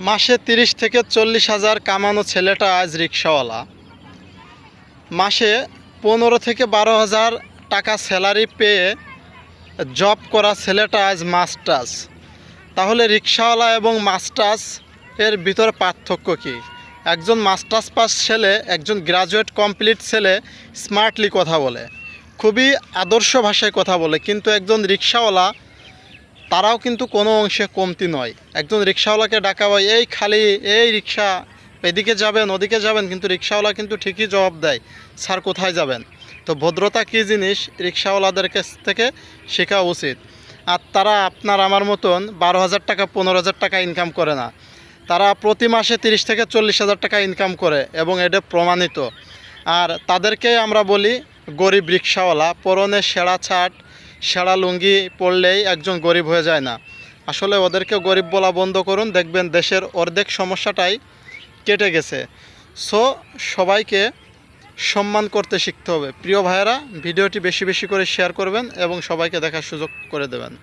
মাসে 30 থেকে 40 হাজার কামানো ছেলেটা আজ রিক্সাওয়ালা। মাসে 15 থেকে 12 হাজার টাকা স্যালারি পেয়ে জব করা ছেলেটা আজ মাস্টার্স। তাহলে রিক্সাওয়ালা এবং মাস্টার্স এর ভিতরে পার্থক্য কী? একজন মাস্টার্স পাস ছেলে, একজন গ্রাজুয়েট কমপ্লিট ছেলে স্মার্টলি কথা বলে, খুবই আদর্শ ভাষায় কথা বলে, কিন্তু একজন রিক্সাওয়ালা তারাও কিন্তু কোনো অংশে কমতি নয়। একজন রিক্সাওয়ালাকে ডাকা হয়, এই খালি এই রিক্সা, এদিকে যাবেন ওদিকে যাবেন, কিন্তু রিক্সাওয়ালা কিন্তু ঠিকই জবাব দেয়, স্যার কোথায় যাবেন। তো ভদ্রতা কী জিনিস রিক্সাওয়ালাদের কাছ থেকে শেখা উচিত। আর তারা আপনার আমার মতন 12,000 টাকা 15,000 টাকা ইনকাম করে না, তারা প্রতি মাসে 30 থেকে 40 হাজার টাকা ইনকাম করে, এবং এটা প্রমাণিত। আর তাদেরকে আমরা বলি গরিব রিক্সাওয়ালা। পরনে সেরা ছাট, সেরা লুঙ্গি পরলেই একজন গরিব হয়ে যায় না। আসলে ওদেরকে গরিব বলা বন্ধ করুন, দেখবেন দেশের অর্ধেক সমস্যাটাই কেটে গেছে। সো সবাইকে সম্মান করতে শিখতে হবে। প্রিয় ভাইয়েরা, ভিডিওটি বেশি বেশি করে শেয়ার করবেন এবং সবাইকে দেখার সুযোগ করে দেবেন।